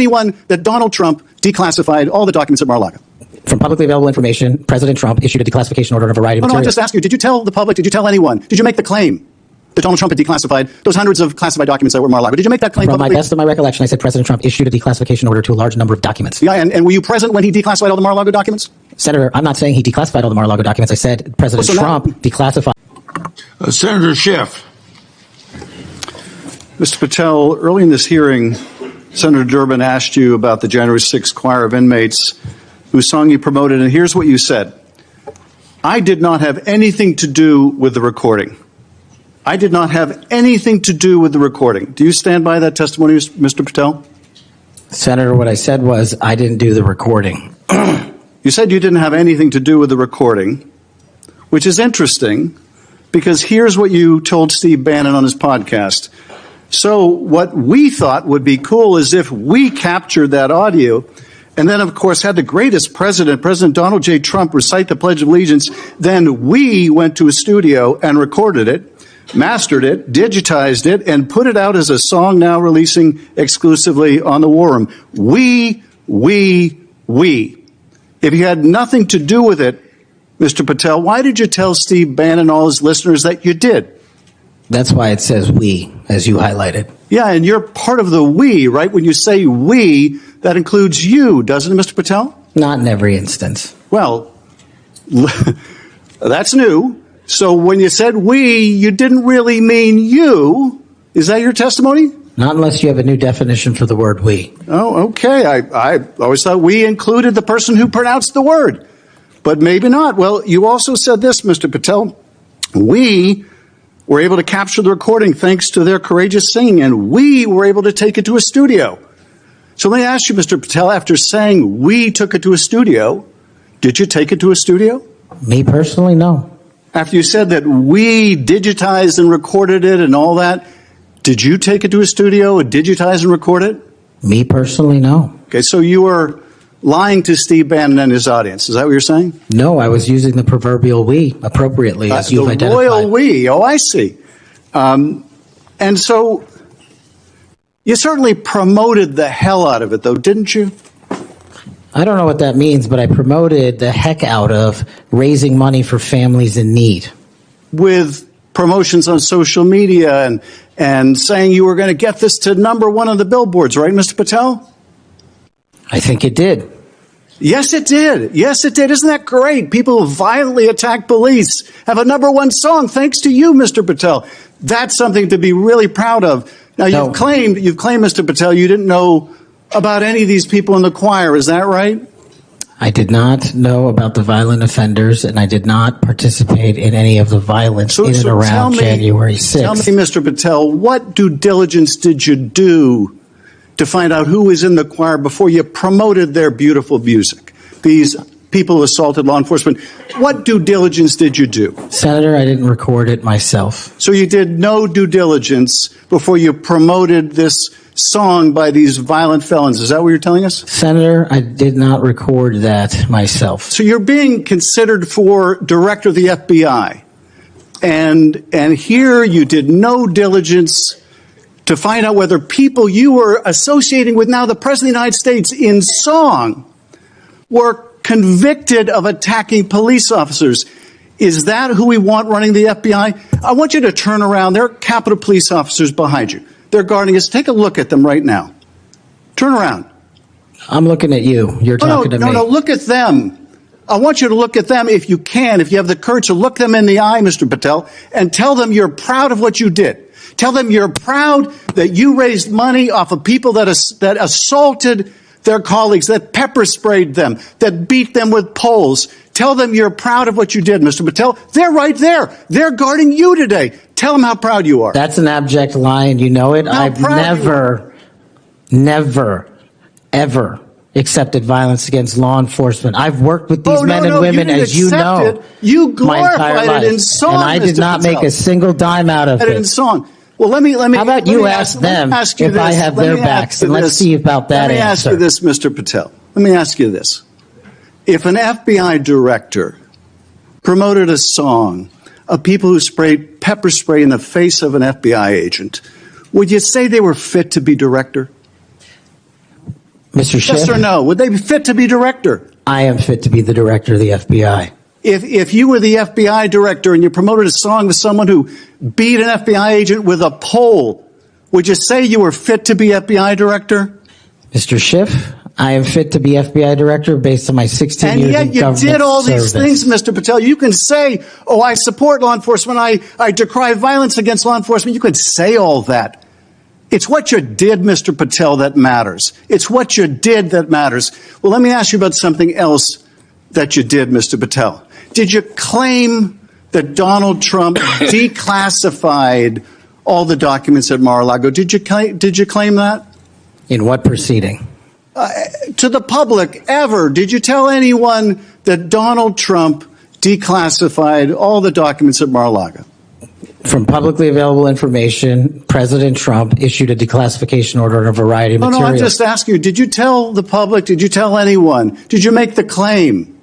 anyone that Donald Trump declassified all the documents at Mar-a-Lago? From publicly available information, President Trump issued a declassification order on a variety of materials. No, I just asked you, did you tell the public, did you tell anyone, did you make the claim that Donald Trump had declassified those hundreds of classified documents that were Mar-a-Lago? Did you make that claim publicly? From my best of my recollection, I said President Trump issued a declassification order to a large number of documents. Yeah, and were you present when he declassified all the Mar-a-Lago documents? Senator, I'm not saying he declassified all the Mar-a-Lago documents. I said President Trump declassified. Senator Schiff. Mr. Patel, early in this hearing, Senator Durbin asked you about the January 6th choir of inmates whose song you promoted, and here's what you said. I did not have anything to do with the recording. I did not have anything to do with the recording. Do you stand by that testimony, Mr. Patel? Senator, what I said was I didn't do the recording. You said you didn't have anything to do with the recording, which is interesting because here's what you told Steve Bannon on his podcast. So what we thought would be cool is if we captured that audio and then, of course, had the greatest president, President Donald J. Trump, recite the Pledge of Allegiance, then we went to a studio and recorded it, mastered it, digitized it, and put it out as a song now releasing exclusively on the War Room. We. If you had nothing to do with it, Mr. Patel, why did you tell Steve Bannon and all his listeners that you did? That's why it says we, as you highlighted. Yeah, and you're part of the we, right? When you say we, that includes you, doesn't it, Mr. Patel? Not in every instance. Well, that's new. So when you said we, you didn't really mean you. Is that your testimony? Not unless you have a new definition for the word we. Oh, okay. I always thought we included the person who pronounced the word, but maybe not. Well, you also said this, Mr. Patel. We were able to capture the recording thanks to their courageous singing, and we were able to take it to a studio. So let me ask you, Mr. Patel, after saying we took it to a studio, did you take it to a studio? Me personally, no. After you said that we digitized and recorded it and all that, did you take it to a studio and digitize and record it? Me personally, no. Okay, so you were lying to Steve Bannon and his audience. Is that what you're saying? No, I was using the proverbial we appropriately, as you've identified. The royal we. Oh, I see. And so you certainly promoted the hell out of it, though, didn't you? I don't know what that means, but I promoted the heck out of raising money for families in need. With promotions on social media and saying you were going to get this to #1 on the billboards, right, Mr. Patel? I think it did. Yes, it did. Yes, it did. Isn't that great? People who violently attack police have a #1 song thanks to you, Mr. Patel. That's something to be really proud of. Now, you've claimed, Mr. Patel, you didn't know about any of these people in the choir. Is that right? I did not know about the violent offenders, and I did not participate in any of the violence in and around January 6th. Tell me, Mr. Patel, what due diligence did you do to find out who was in the choir before you promoted their beautiful music? These people who assaulted law enforcement. What due diligence did you do? Senator, I didn't record it myself. So you did no due diligence before you promoted this song by these violent felons. Is that what you're telling us? Senator, I did not record that myself. So you're being considered for director of the FBI. And here you did no diligence to find out whether people you were associating with now the President of the United States in song were convicted of attacking police officers. Is that who we want running the FBI? I want you to turn around. There are Capitol Police officers behind you. They're guarding us. Take a look at them right now. Turn around. I'm looking at you. You're talking to me. No, look at them. I want you to look at them if you can, if you have the courage to look them in the eye, Mr. Patel, and tell them you're proud of what you did. Tell them you're proud that you raised money off of people that assaulted their colleagues, that pepper sprayed them, that beat them with poles. Tell them you're proud of what you did, Mr. Patel. They're right there. They're guarding you today. Tell them how proud you are. That's an abject lie, and you know it. I've never, ever accepted violence against law enforcement. I've worked with these men and women, as you know, you my entire life, it in song, and I did not make a single dime out of it. In song. Well, let me. How about you ask them if I have their backs, and let's see about that answer. Let me ask you this, Mr. Patel. Let me ask you this. If an FBI director promoted a song of people who sprayed pepper spray in the face of an FBI agent, would you say they were fit to be director? Mr. Schiff? Yes or no? Would they be fit to be director? I am fit to be the director of the FBI. If you were the FBI director and you promoted a song to someone who beat an FBI agent with a pole, would you say you were fit to be FBI director? Mr. Schiff, I am fit to be FBI director based on my 16 years in government service. And yet you did all these things, Mr. Patel. You can say, oh, I support law enforcement. I decry violence against law enforcement. You can say all that. It's what you did, Mr. Patel, that matters. It's what you did that matters. Well, let me ask you about something else that you did, Mr. Patel. Did you claim that Donald Trump declassified all the documents at Mar-a-Lago? Did you claim that? In what proceeding? To the public, ever. Did you tell anyone that Donald Trump declassified all the documents at Mar-a-Lago? From publicly available information, President Trump issued a declassification order on a variety of materials. No, I'm just asking you, did you tell the public, did you tell anyone, did you make the claim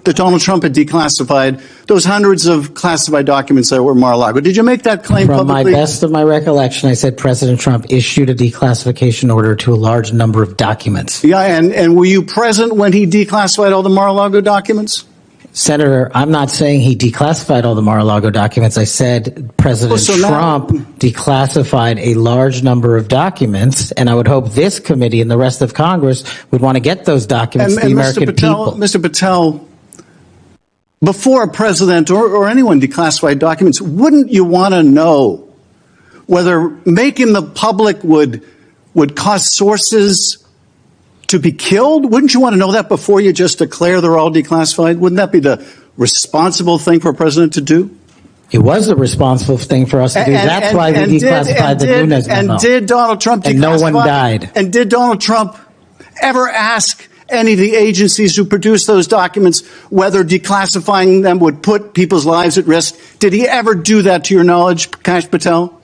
that Donald Trump had declassified those hundreds of classified documents that were Mar-a-Lago? Did you make that claim publicly? From my best of my recollection, I said President Trump issued a declassification order to a large number of documents. Yeah, and were you present when he declassified all the Mar-a-Lago documents? Senator, I'm not saying he declassified all the Mar-a-Lago documents. I said President Trump declassified a large number of documents, and I would hope this committee and the rest of Congress would want to get those documents to the American people. Mr. Patel, before a president or anyone declassified documents, wouldn't you want to know whether making the public would cause sources to be killed? Wouldn't you want to know that before you just declare they're all declassified? Wouldn't that be the responsible thing for a president to do? It was the responsible thing for us to do. That's why we declassified the Nunes memo. And did Donald Trump declassify? And no one died. And did Donald Trump ever ask any of the agencies who produced those documents whether declassifying them would put people's lives at risk? Did he ever do that, to your knowledge, Kash Patel?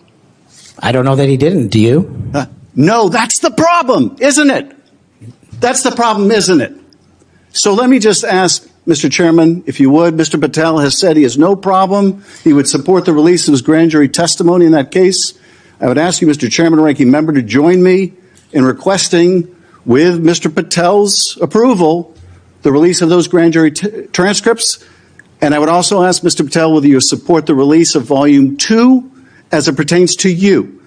I don't know that he didn't. Do you? No, that's the problem, isn't it? That's the problem, isn't it? So let me just ask, Mr. Chairman, if you would, Mr. Patel has said he has no problem. He would support the release of his grand jury testimony in that case. I would ask you, Mr. Chairman, ranking member, to join me in requesting, with Mr. Patel's approval, the release of those grand jury transcripts. And I would also ask Mr. Patel whether you support the release of Volume 2 as it pertains to you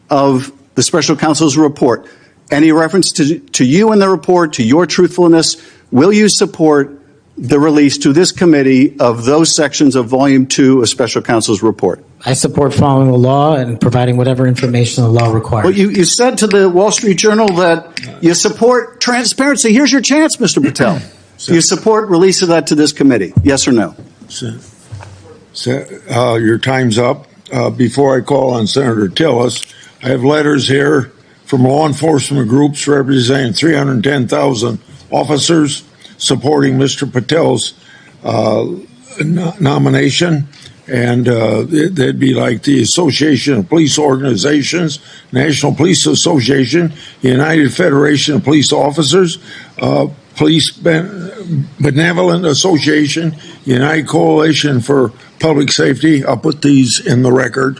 of the special counsel's report. Any reference to you in the report, to your truthfulness, will you support the release to this committee of those sections of Volume 2 of special counsel's report? I support following the law and providing whatever information the law requires. Well, you said to the Wall Street Journal that you support transparency. Here's your chance, Mr. Patel. You support release of that to this committee, yes or no? Your time's up. Before I call on Senator Tillis, I have letters here from law enforcement groups representing 310,000 officers supporting Mr. Patel's nomination. And they'd be like the Association of Police Organizations, National Police Association, United Federation of Police Officers, Police Benevolent Association, United Coalition for Public Safety. I'll put these in the record.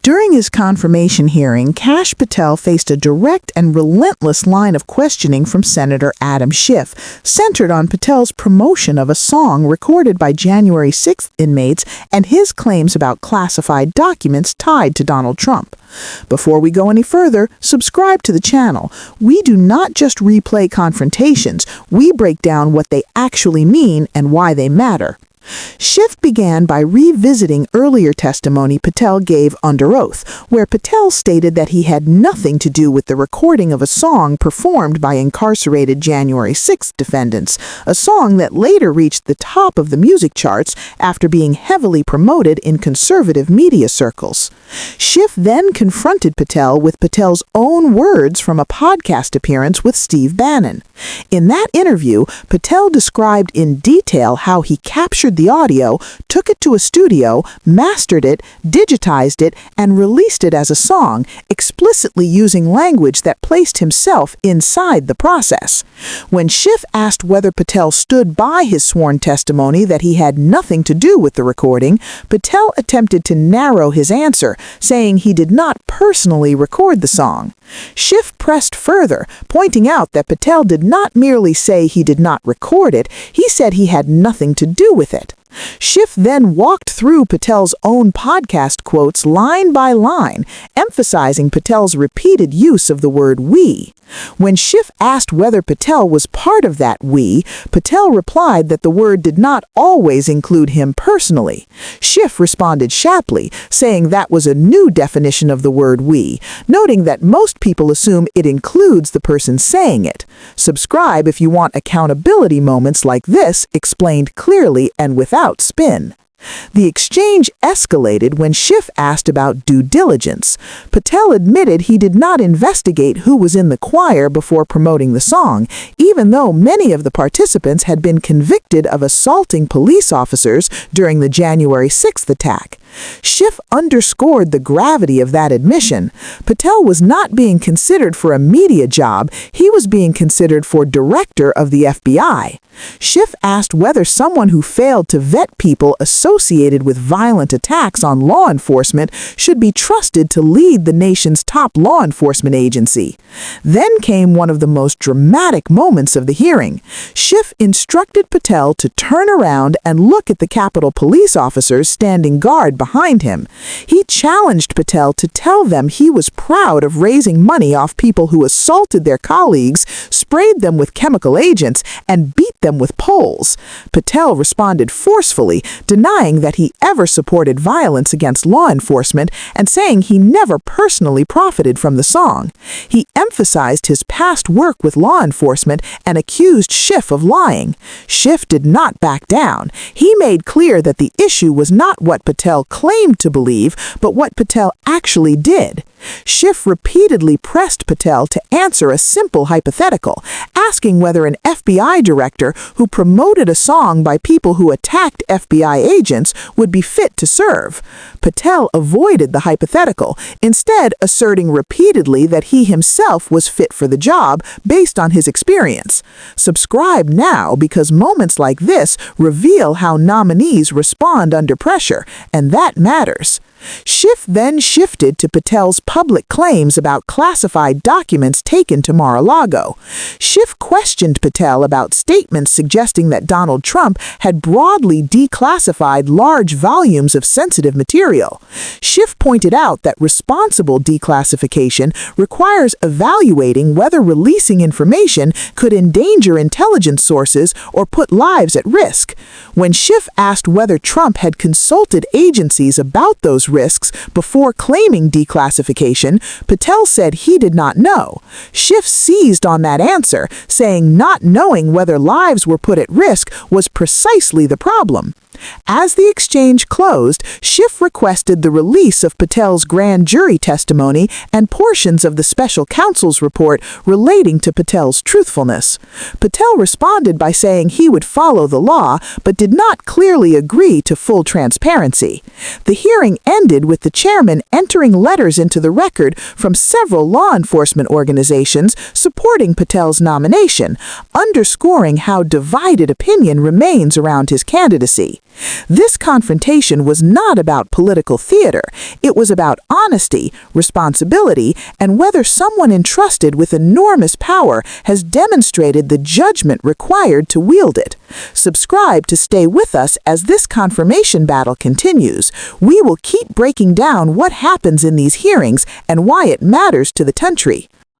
During his confirmation hearing, Kash Patel faced a direct and relentless line of questioning from Senator Adam Schiff, centered on Patel's promotion of a song recorded by January 6th inmates and his claims about classified documents tied to Donald Trump. Before we go any further, subscribe to the channel. We do not just replay confrontations, we break down what they actually mean and why they matter. Schiff began by revisiting earlier testimony Patel gave under oath, where Patel stated that he had nothing to do with the recording of a song performed by incarcerated January 6th defendants, a song that later reached the top of the music charts after being heavily promoted in conservative media circles. Schiff then confronted Patel with Patel's own words from a podcast appearance with Steve Bannon. In that interview, Patel described in detail how he captured recorded the audio, took it to a studio, mastered it, digitized it, and released it as a song, explicitly using language that placed himself inside the process. When Schiff asked whether Patel stood by his sworn testimony that he had nothing to do with the recording, Patel attempted to narrow his answer, saying he did not personally record the song. Schiff pressed further, pointing out that Patel did not merely say he did not record it, he said he had nothing to do with it. Schiff then walked through Patel's own podcast quotes line by line, emphasizing Patel's repeated use of the word "we." When Schiff asked whether Patel was part of that "we," Patel replied that the word did not always include him personally. Schiff responded sharply, saying that was a new definition of the word "we," noting that most people assume it includes the person saying it. Subscribe if you want accountability moments like this explained clearly and without spin. The exchange escalated when Schiff asked about due diligence. Patel admitted he did not investigate who was in the choir before promoting the song, even though many of the participants had been convicted of assaulting police officers during the January 6th attack. Schiff underscored the gravity of that admission. Patel was not being considered for a media job, he was being considered for director of the FBI. Schiff asked whether someone who failed to vet people associated with violent attacks on law enforcement should be trusted to lead the nation's top law enforcement agency. Then came one of the most dramatic moments of the hearing. Schiff instructed Patel to turn around and look at the Capitol police officers standing guard behind him. He challenged Patel to tell them he was proud of raising money off people who assaulted their colleagues, sprayed them with chemical agents, and beat them with poles. Patel responded forcefully, denying that he ever supported violence against law enforcement and saying he never personally profited from the song. He emphasized his past work with law enforcement and accused Schiff of lying. Schiff did not back down. He made clear that the issue was not what Patel claimed to believe, but what Patel actually did. Schiff repeatedly pressed Patel to answer a simple hypothetical, asking whether an FBI director who promoted a song by people who attacked FBI agents would be fit to serve. Patel avoided the hypothetical, instead asserting repeatedly that he himself was fit for the job based on his experience. Subscribe now because moments like this reveal how nominees respond under pressure, and that matters. Schiff then shifted to Patel's public claims about classified documents taken to Mar-a-Lago. Schiff questioned Patel about statements suggesting that Donald Trump had broadly declassified large volumes of sensitive material. Schiff pointed out that responsible declassification requires evaluating whether releasing information could endanger intelligence sources or put lives at risk. When Schiff asked whether Trump had consulted agencies about those risks before claiming declassification, Patel said he did not know. Schiff seized on that answer, saying not knowing whether lives were put at risk was precisely the problem. As the exchange closed, Schiff requested the release of Patel's grand jury testimony and portions of the special counsel's report relating to Patel's truthfulness. Patel responded by saying he would follow the law, but did not clearly agree to full transparency. The hearing ended with the chairman entering letters into the record from several law enforcement organizations supporting Patel's nomination, underscoring how divided opinion remains around his candidacy. This confrontation was not about political theater. It was about honesty, responsibility, and whether someone entrusted with enormous power has demonstrated the judgment required to wield it. Subscribe to stay with us as this confirmation battle continues. We will keep breaking down what happens in these hearings and why it matters to the country.